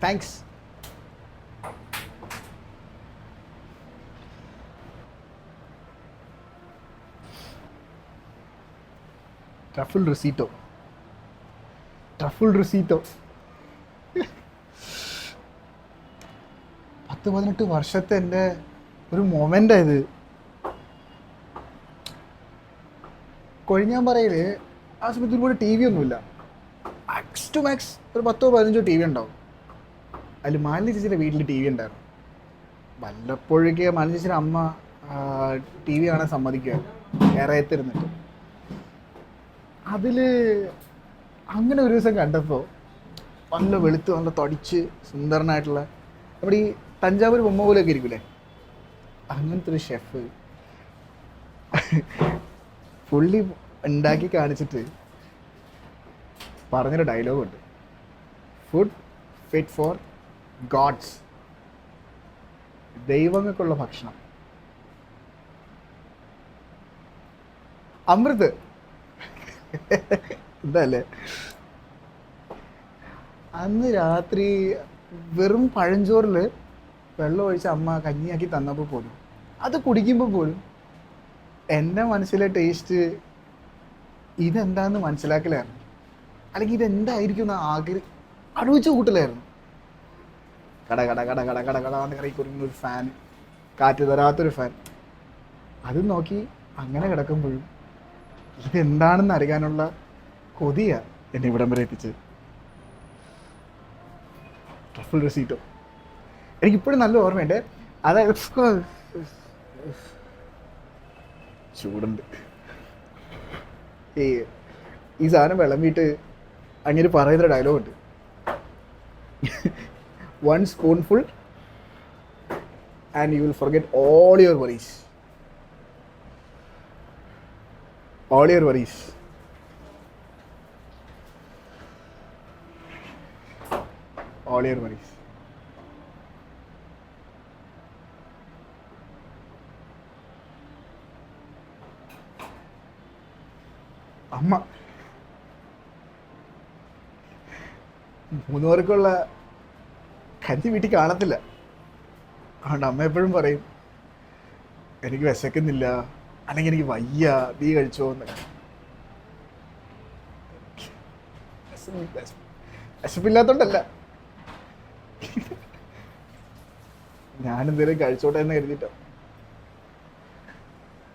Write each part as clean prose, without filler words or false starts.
Thanks. Truffle risotto, truffle risotto. 10-18 വർഷത്തെ എൻ്റെ ഒരു മൊമെൻ്റായത്. കൊഴിഞ്ഞാമ്പാറയിൽ ആ സമയത്ത് കൂടെ ടി വി ഒന്നുമില്ല. മാക്സ് ടു മാക്സ് ഒരു 10-15 ടി വി ഉണ്ടാവും. അതിൽ മാലിന്യ ചേച്ചിയുടെ വീട്ടിൽ ടി വി ഉണ്ടായിരുന്നു. വല്ലപ്പോഴേക്ക് മാലിന്യ ചേച്ചിയുടെ അമ്മ ടി വി കാണാൻ സമ്മതിക്കുക ഇറയത്തിരുന്നിട്ട്. അതിൽ അങ്ങനെ ഒരു ദിവസം കണ്ടപ്പോൾ നല്ല വെളുത്ത് നല്ല തടിച്ച് സുന്ദരനായിട്ടുള്ള നമ്മുടെ ഈ തഞ്ചാവൂർ ബൊമ്മ പോലെയൊക്കെ ഇരിക്കൂലേ, അങ്ങനത്തെ ഒരു ഷെഫ് പുള്ളി ഉണ്ടാക്കി കാണിച്ചിട്ട് പറഞ്ഞൊരു ഡയലോഗുണ്ട്, ഫുഡ് ഫിറ്റ് ഫോർ ഗോഡ്സ്, ദൈവങ്ങൾക്കുള്ള ഭക്ഷണം. അമൃത് എന്തല്ലേ. അന്ന് രാത്രി വെറും പഴഞ്ചോറിൽ വെള്ളം ഒഴിച്ച് അമ്മ കഞ്ഞിയാക്കി തന്നപ്പോൾ പോലും, അത് കുടിക്കുമ്പോൾ പോലും എൻ്റെ മനസ്സിലെ ടേസ്റ്റ് ഇതെന്താന്ന് മനസ്സിലാക്കലായിരുന്നു, അല്ലെങ്കിൽ ഇതെന്തായിരിക്കും എന്ന് ആലോചിച്ച് കൂട്ടലായിരുന്നു. കട കട കട കട കട കട എന്ന് കറിക്കുറിങ്ങുന്ന ഒരു ഫാൻ, കാറ്റ് തരാത്തൊരു ഫാൻ, അത് നോക്കി അങ്ങനെ കിടക്കുമ്പോഴും ഇതെന്താണെന്ന് അറിയാനുള്ള കൊതിയാണ് എന്നെ ഇവിടം വരെ എത്തിച്ചത്. ട്രഫിൾ റെസീറ്റോ എനിക്കിപ്പോഴും നല്ല ഓർമ്മയുണ്ട്. അതായത് ചൂടുണ്ട്. ഈ സാധനം വിളമ്പിയിട്ട് അങ്ങനെ പറയുന്ന ഡയലോഗുണ്ട്, 1 spoonful and you will forget all your worries. All your worries. All your worries. അമ്മ 3 പേർക്കുള്ള കഞ്ഞി വീട്ടിൽ കാണത്തില്ല. അതുകൊണ്ട് അമ്മ എപ്പോഴും പറയും, എനിക്ക് വിശക്കുന്നില്ല, അല്ലെങ്കിൽ എനിക്ക് വയ്യ, നീ കഴിച്ചോ എന്നൊക്കെ. വിശപ്പില്ലാത്തോണ്ടല്ല, ഞാനെന്തേലും കഴിച്ചോട്ടെ എന്ന് കരുതിയിട്ടോ.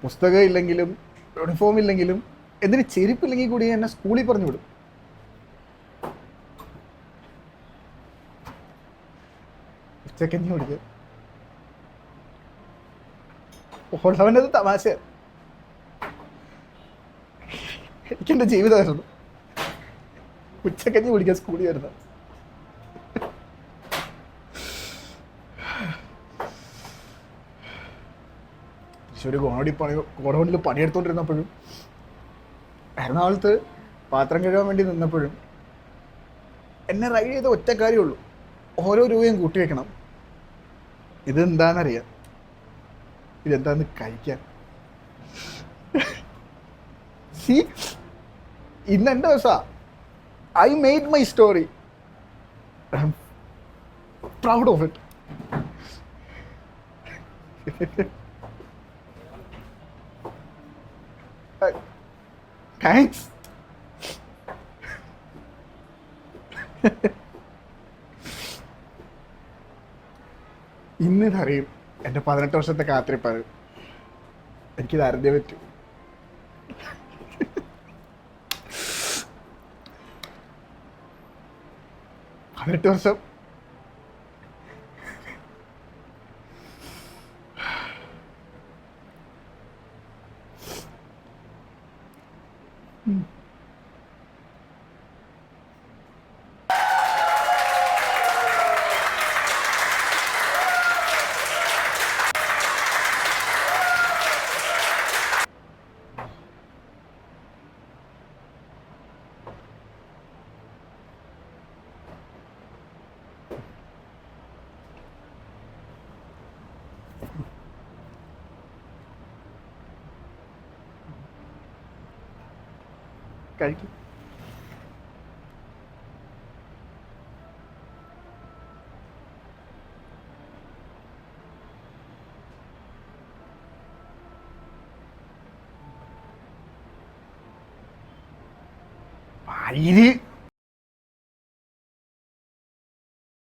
പുസ്തകം ഇല്ലെങ്കിലും യൂണിഫോം ഇല്ലെങ്കിലും എന്തിന് ചെരുപ്പില്ലെങ്കിൽ കൂടി എന്നെ സ്കൂളിൽ പറഞ്ഞു വിടും. ഉച്ചക്കഞ്ഞി കുടിക്കുക, ഉള്ളവൻ്റെ തമാശ. എനിക്കെൻ്റെ ജീവിതമായിരുന്നു ഉച്ചക്കഞ്ഞി കുടിക്കാൻ സ്കൂളിൽ വരുന്നത്. തൃശ്ശൂർ ഗോഡൗണിൽ പണിയെടുത്തോണ്ടിരുന്നപ്പോഴും എറണാകുളത്ത് പാത്രം കഴുകാൻ വേണ്ടി നിന്നപ്പോഴും എന്നെ റൈഡ് ചെയ്ത ഒറ്റ കാര്യമുള്ളൂ, ഓരോ രൂപയും കൂട്ടി വെക്കണം. ഇതെന്താണെന്നറിയാം, ഇതെന്താന്ന് കഴിക്കാൻ. ഇന്ന് എൻ്റെ ദിവസമാണ്. I made my story, I am proud of it. Thanks. ഇന്നിതറിയും എൻ്റെ 18 വർഷത്തെ കാത്തിരിപ്പത്. എനിക്കിത് അറിഞ്ഞേ പറ്റൂ. 18 വർഷം കഴിക്കും. തൈര്